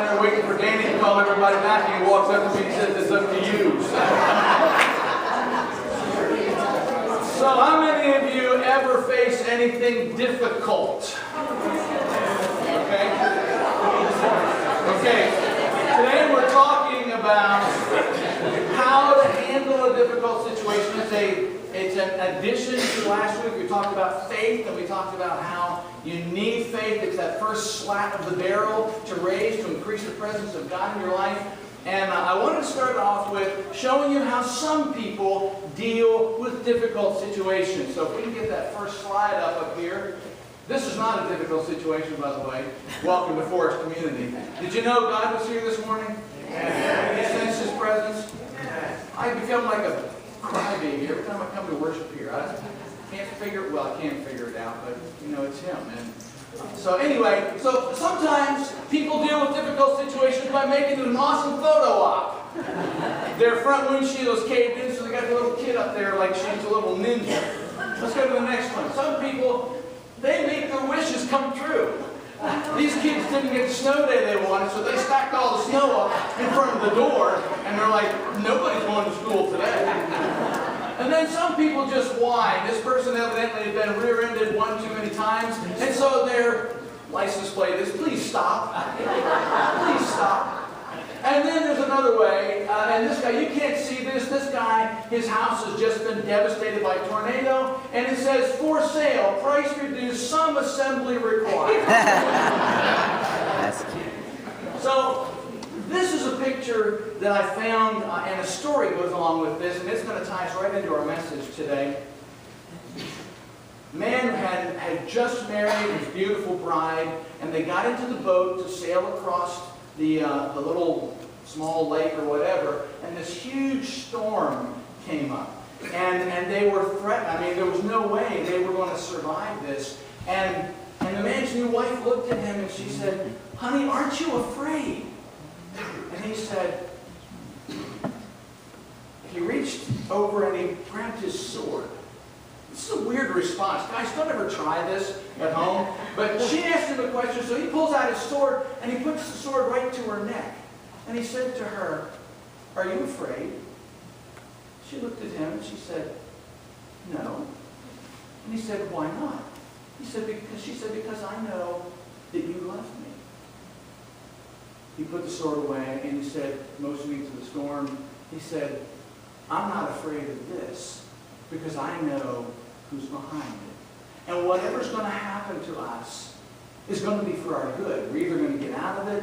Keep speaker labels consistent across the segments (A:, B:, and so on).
A: I'm waiting for Danny to call everybody back, and he walks up to me and says, "It's up to you." So how many of you ever face anything difficult? Okay, today we're talking about how to handle a difficult situation. It's an addition to last week. We talked about faith, and we talked about how you need faith. It's that first slap of the barrel to raise, to increase the presence of God in your life. And I wanted to start off with showing you how some people deal with difficult situations. So if we can get that first slide up here. This is not a difficult situation, by the way. Welcome to Forest Community. Did you know God was here this morning? Yeah. You sense His presence? Yeah. I become like a crybaby every time I come to worship here. I can't figure it out, but you know, it's Him. And so anyway, so sometimes people deal with difficult situations by making an awesome photo op. Their front windshield is caved in, so they got the little kid up there like she's a little ninja. Let's go to the next one. Some people, they make their wishes come true. These kids didn't get the snow day they wanted, so they stacked all the snow up in front of the door, and they're like, nobody's going to school today. And then some people just whine. This person evidently had been rear-ended one too many times, and so their license plate is, please stop. Please stop. And then there's another way, and this guy, you can't see this. This guy, his house has just been devastated by a tornado, and it says, for sale, price reduced, some assembly required.
B: That's cute.
A: So, this is a picture that I found, and a story goes along with this, and it's going to tie us right into our message today. Man had just married his beautiful bride, and they got into the boat to sail across the little small lake or whatever, and this huge storm came up. And they were threatened. I mean, there was no way they were going to survive this. And the man's new wife looked at him and she said, honey, aren't you afraid? And he said, he reached over and he grabbed his sword. This is a weird response. Guys, don't ever try this at home. But she asked him a question, so he pulls out his sword and he puts the sword right to her neck. And he said to her, are you afraid? She looked at him and she said, no. And he said, why not? She said, because I know that you love me. He put the sword away and he said, motioning to the storm, he said, I'm not afraid of this because I know who's behind it. And whatever's going to happen to us is going to be for our good. We're either going to get out of it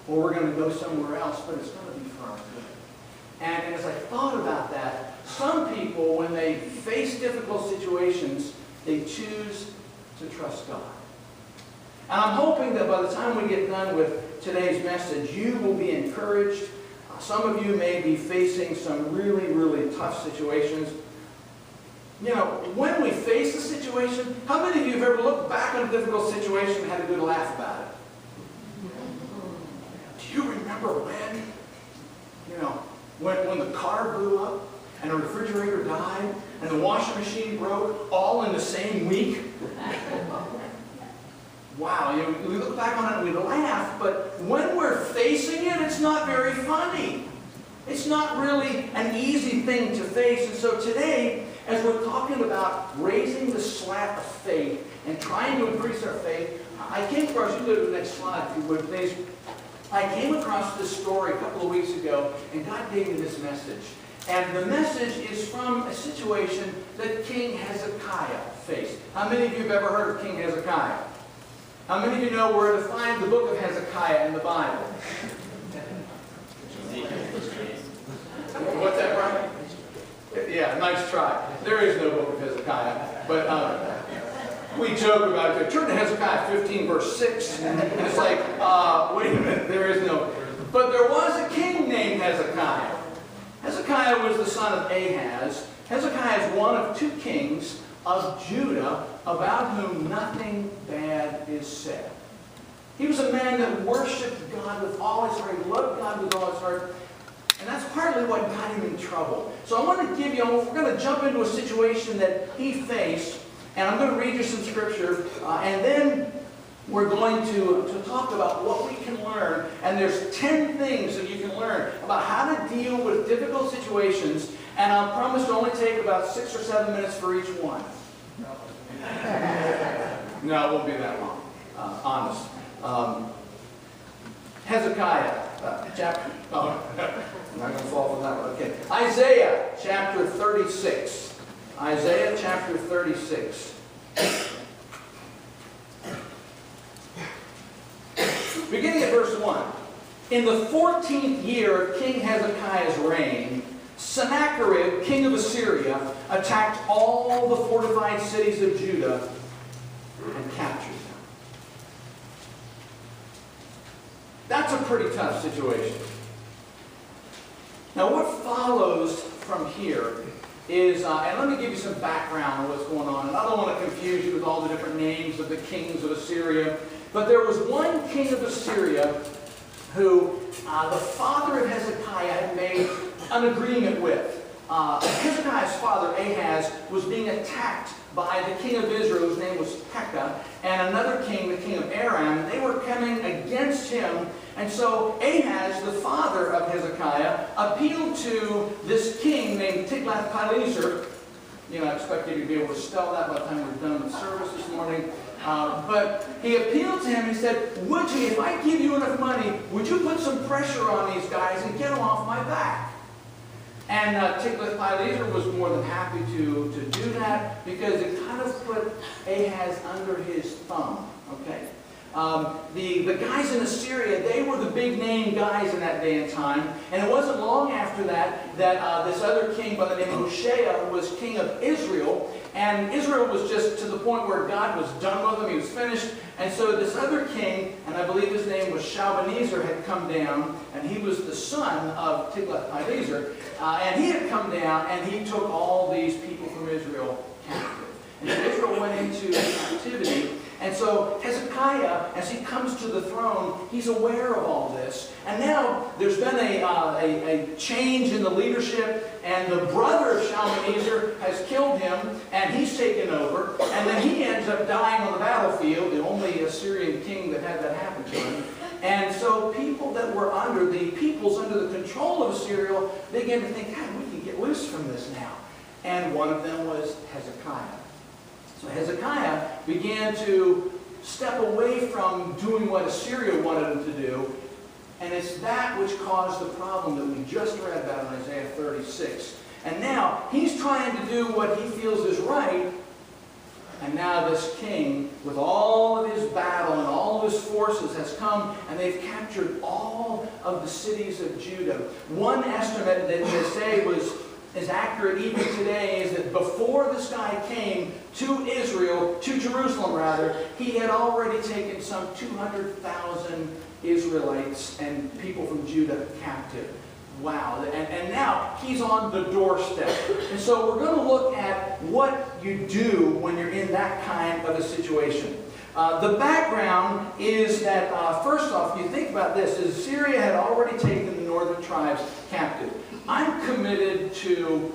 A: or we're going to go somewhere else, but it's going to be for our good. And as I thought about that, some people, when they face difficult situations, they choose to trust God. And I'm hoping that by the time we get done with today's message, you will be encouraged. Some of you may be facing some really, really tough situations. You know, when we face a situation, how many of you have ever looked back on a difficult situation and had a good laugh about it? Do you remember when? You know, when the car blew up and the refrigerator died and the washing machine broke all in the same week? Wow, you know, we look back on it and we laugh, but when we're facing it, it's not very funny. It's not really an easy thing to face. And so today, as we're talking about raising the slap of faith and trying to increase our faith, I came across, you go to the next slide if you would please. I came across this story a couple of weeks ago, and God gave me this message. And the message is from a situation that King Hezekiah faced. How many of you have ever heard of King Hezekiah? How many of you know where to find the book of Hezekiah in the Bible? What's that, Brian? Yeah, nice try. There is no book of Hezekiah, but we joke about it. Turn to Hezekiah 15, verse 6, and it's like, wait a minute, there is no. But there was a king named Hezekiah. Hezekiah was the son of Ahaz. Hezekiah is one of two kings of Judah about whom nothing bad is said. He was a man that worshiped God with all his heart. He loved God with all his heart. And that's partly what got him in trouble. So I want to give you, we're going to jump into a situation that he faced. And I'm going to read you some scripture. And then we're going to talk about what we can learn. And there's 10 things that you can learn about how to deal with difficult situations. And I promise to only take about 6 or 7 minutes for each one. No, it won't be that long. Honest. Hezekiah, chapter... Oh, I'm not going to fall for that one. Okay. Isaiah, chapter 36. Isaiah, chapter 36. Beginning at verse 1. In the 14th year of King Hezekiah's reign, Sennacherib, king of Assyria, attacked all the fortified cities of Judah and captured them. That's a pretty tough situation. Now what follows from here is, and let me give you some background on what's going on. And I don't want to confuse you with all the different names of the kings of Assyria. But there was one king of Assyria who the father of Hezekiah had made an agreement with. Hezekiah's father, Ahaz, was being attacked by the king of Israel, whose name was Pekah, and another king, the king of Aram, and they were coming against him. And so Ahaz, the father of Hezekiah, appealed to this king named Tiglath-Pileser. I expect you to be able to spell that by the time we're done with service this morning. But he appealed to him and said, would you, if I give you enough money, would you put some pressure on these guys and get them off my back? And Tiglath-Pileser was more than happy to do that because it kind of put Ahaz under his thumb. Okay? The guys in Assyria, they were the big name guys in that day and time. And it wasn't long after that this other king by the name of Hoshea was king of Israel. And Israel was just to the point where God was done with him. He was finished. And so this other king, and I believe his name was Shalmaneser, had come down. And he was the son of Tiglath-Pileser. And he had come down and he took all these people from Israel captive. And so Israel went into captivity. And so Hezekiah, as he comes to the throne, he's aware of all this. And now there's been a change in the leadership, and the brother of Shalmaneser has killed him, and he's taken over. And then he ends up dying on the battlefield, the only Assyrian king that had that happen to him. And so people that were under, the peoples under the control of Assyria, began to think, God, we can get loose from this now. And one of them was Hezekiah. So Hezekiah began to step away from doing what Assyria wanted him to do. And it's that which caused the problem that we just read about in Isaiah 36. And now he's trying to do what he feels is right. And now this king, with all of his battle and all of his forces, has come and they've captured all of the cities of Judah. One estimate that they say is accurate even today is that before this guy came to Israel, to Jerusalem rather, he had already taken some 200,000 Israelites and people from Judah captive. Wow. And now he's on the doorstep. And so we're going to look at what you do when you're in that kind of a situation. The background is that, first off, you think about this, is Assyria had already taken the northern tribes captive. I'm committed to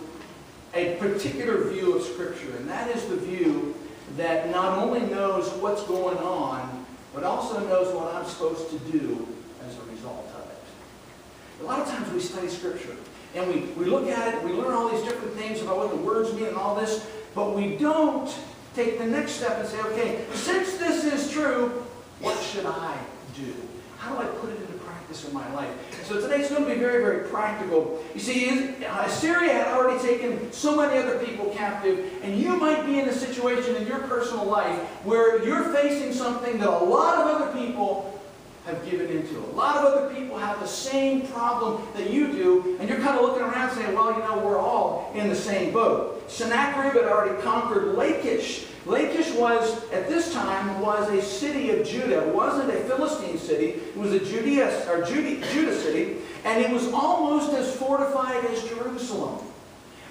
A: a particular view of Scripture, and that is the view that not only knows what's going on, but also knows what I'm supposed to do as a result of it. A lot of times we study Scripture, and we look at it, we learn all these different things about what the words mean and all this, but we don't take the next step and say, okay, since this is true, what should I do? How do I put it into practice in my life? So today it's going to be very, very practical. You see, Assyria had already taken so many other people captive, and you might be in a situation in your personal life where you're facing something that a lot of other people have given into. A lot of other people have the same problem that you do, and you're kind of looking around saying, well, we're all in the same boat. Sennacherib had already conquered Lachish. Lachish was, at this time, was a city of Judah. It wasn't a Philistine city. It was a Judah city, and it was almost as fortified as Jerusalem.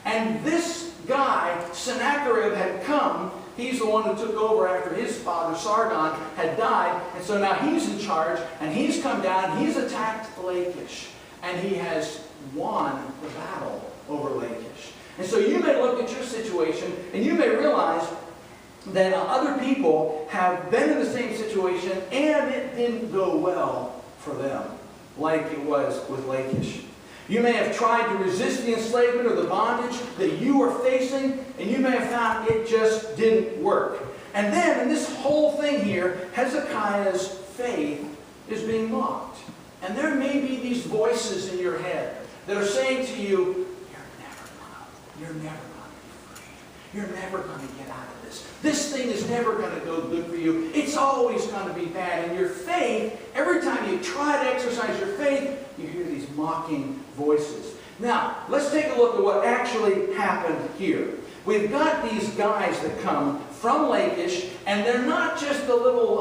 A: And this guy, Sennacherib, had come. He's the one who took over after his father, Sargon, had died. And so now he's in charge, and he's come down, he's attacked Lachish. And he has won the battle over Lachish. And so you may look at your situation, and you may realize, that other people have been in the same situation and it didn't go well for them, like it was with Lachish. You may have tried to resist the enslavement or the bondage that you are facing, and you may have found it just didn't work. And then, in this whole thing here, Hezekiah's faith is being mocked. And there may be these voices in your head that are saying to you, you're never going to be free. You're never going to get out of this. This thing is never going to go good for you. It's always going to be bad. And your faith, every time you try to exercise your faith, you hear these mocking voices. Now, let's take a look at what actually happened here. We've got these guys that come from Lachish, and they're not just the little,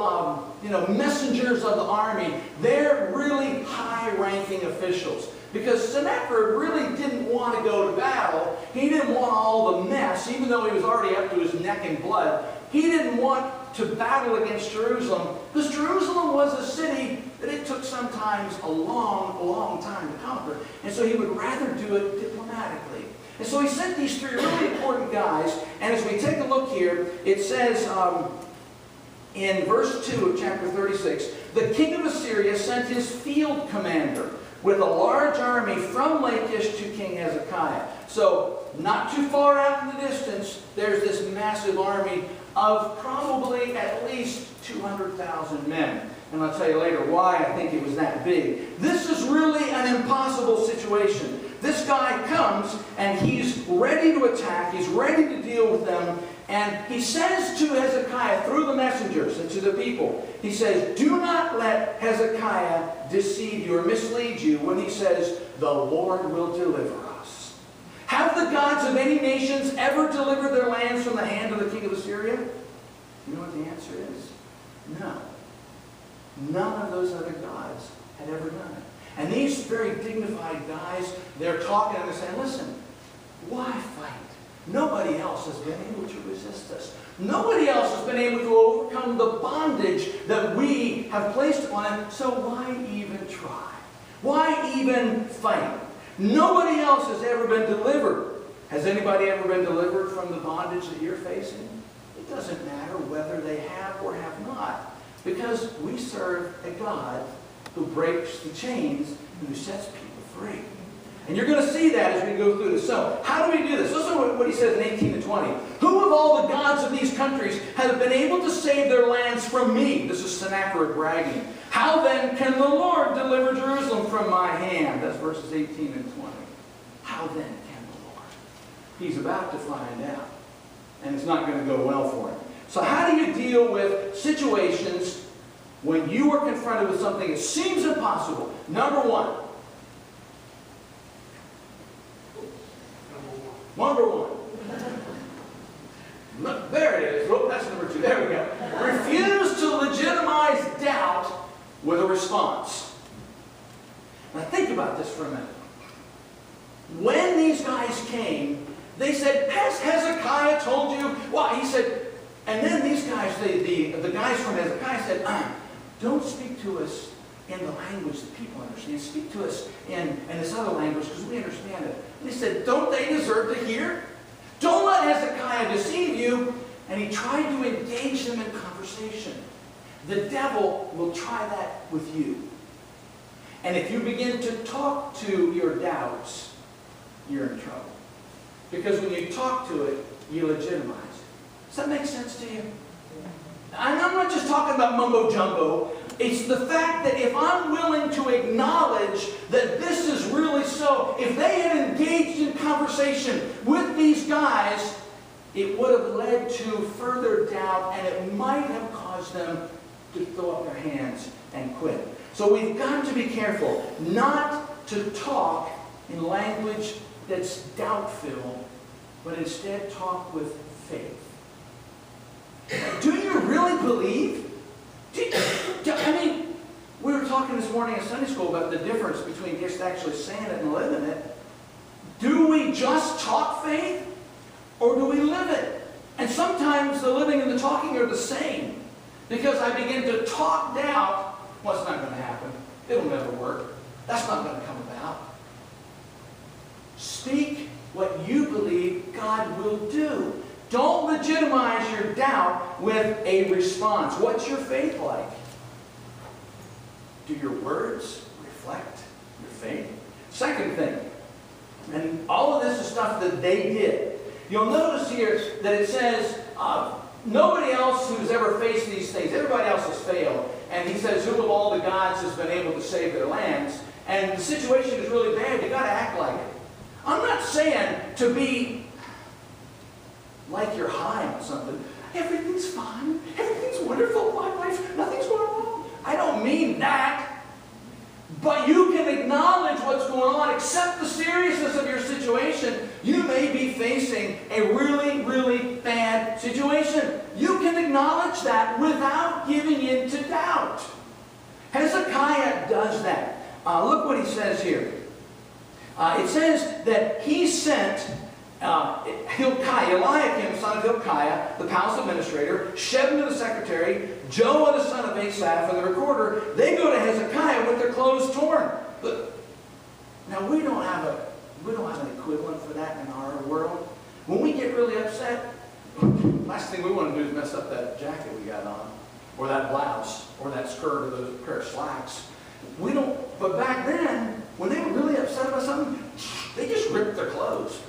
A: messengers of the army. They're really high-ranking officials. Because Sennacherib really didn't want to go to battle. He didn't want all the mess, even though he was already up to his neck in blood. He didn't want to battle against Jerusalem, because Jerusalem was a city that it took sometimes a long time to conquer. And so he would rather do it diplomatically. And so he sent these three really important guys. And as we take a look here, it says in verse 2 of chapter 36, the king of Assyria sent his field commander with a large army from Lachish to King Hezekiah. So, not too far out in the distance, there's this massive army of probably at least 200,000 men. And I'll tell you later why I think it was that big. This is really an impossible situation. This guy comes and he's ready to attack. He's ready to deal with them. And he says to Hezekiah through the messengers and to the people, he says, do not let Hezekiah deceive you or mislead you when he says, the Lord will deliver us. Have the gods of any nations ever delivered their lands from the hand of the king of Assyria? You know what the answer is? No. None of those other gods had ever done it. And these very dignified guys, they're talking and they're saying, listen, why fight? Nobody else has been able to resist us. Nobody else has been able to overcome the bondage that we have placed upon them. So why even try? Why even fight? Nobody else has ever been delivered. Has anybody ever been delivered from the bondage that you're facing? It doesn't matter whether they have or have not. Because we serve a God who breaks the chains and who sets people free. And you're going to see that as we go through this. So, how do we do this? Listen to what he says in 18 and 20. Who of all the gods of these countries have been able to save their lands from me? This is Sennacherib bragging. How then can the Lord deliver Jerusalem from my hand? That's verses 18 and 20. How then can the Lord? He's about to find out. And it's not going to go well for him. So how do you deal with situations when you are confronted with something that seems impossible? Number one. There it is. Oh, that's number two. There we go. Refuse to legitimize doubt with a response. Now think about this for a minute. When these guys came, they said, has Hezekiah told you? Why? He said, and then these guys, the guys from Hezekiah said, don't speak to us in the language that people understand. Speak to us in this other language because we understand it. And he said, don't they deserve to hear? Don't let Hezekiah deceive you. And he tried to engage them in conversation. The devil will try that with you. And if you begin to talk to your doubts, you're in trouble. Because when you talk to it, you legitimize it. Does that make sense to you? And I'm not just talking about mumbo jumbo. It's the fact that if I'm willing to acknowledge that this is really so, if they had engaged in conversation with these guys, it would have led to further doubt, and it might have caused them to throw up their hands and quit. So we've got to be careful not to talk in language that's doubt-filled, but instead talk with faith. Do you really believe? We were talking this morning in Sunday school about the difference between just actually saying it and living it. Do we just talk faith, or do we live it? And sometimes the living and the talking are the same. Because I begin to talk doubt, well, it's not going to happen. It'll never work. That's not going to come about. Speak what you believe God will do. Don't legitimize your doubt with a response. What's your faith like? Do your words reflect your faith? Second thing, and all of this is stuff that they did. You'll notice here that it says, nobody else who's ever faced these things, everybody else has failed. And he says, who of all the gods has been able to save their lands? And the situation is really bad. You've got to act like it. I'm not saying to be like you're high on something. Everything's fine. Everything's wonderful in my life. Nothing's going wrong. I don't mean that. But you can acknowledge what's going on, accept the seriousness of your situation. You may be facing a really, really bad situation. You can acknowledge that without giving in to doubt. Hezekiah does that. Look what he says here. It says that he sent Hilkiah, Eliakim, son of Hilkiah, the palace administrator, Shebna the secretary, Joah the son of Asaph, and the recorder. They go to Hezekiah with their clothes torn. But now we don't have an equivalent for that in our world. When we get really upset, last thing we want to do is mess up that jacket we got on, or that blouse, or that skirt, or those pair of slacks. We don't. But back then, when they were really upset about something, they just ripped their clothes.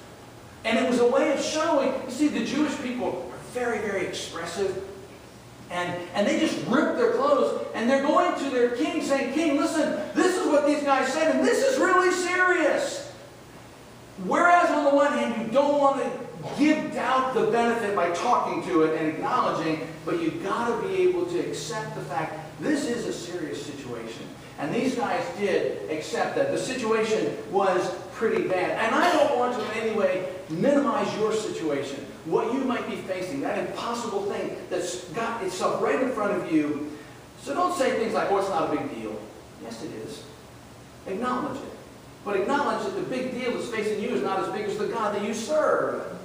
A: And it was a way of showing, you see, the Jewish people are very, very expressive. And they just rip their clothes. And they're going to their king saying, King, listen, this is what these guys said, and this is really serious. Whereas on the one hand, you don't want to give doubt the benefit by talking to it and acknowledging, but you've got to be able to accept the fact this is a serious situation. And these guys did accept that. The situation was pretty bad. And I don't want to in any way minimize your situation, what you might be facing, that impossible thing that's got itself right in front of you. So don't say things like, oh, it's not a big deal. Yes, it is. Acknowledge it. But acknowledge that the big deal that's facing you is not as big as the God that you serve.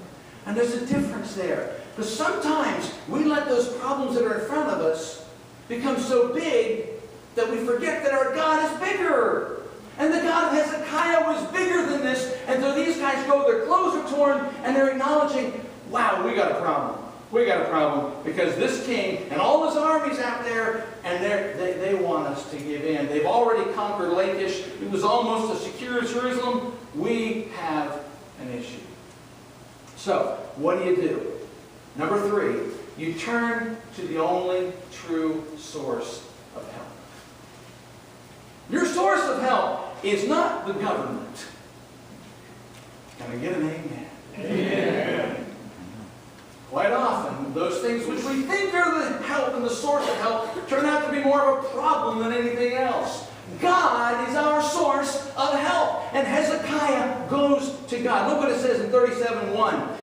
A: And there's a difference there. Because sometimes we let those problems that are in front of us become so big that we forget that our God is bigger. And the God of Hezekiah was bigger than this. And so these guys go, their clothes are torn, and they're acknowledging, wow, we got a problem. We got a problem because this king and all his armies out there, and they want us to give in. They've already conquered Lachish. It was almost a secure Jerusalem. We have an issue. So, what do? Number 3, you turn to the only true source of help. Your source of help is not the government. Can I get an amen? Amen. Quite often, those things which we think are the help and the source of help turn out to be more of a problem than anything else. God is our source of help. And Hezekiah goes to God. Look what it says in 37:1.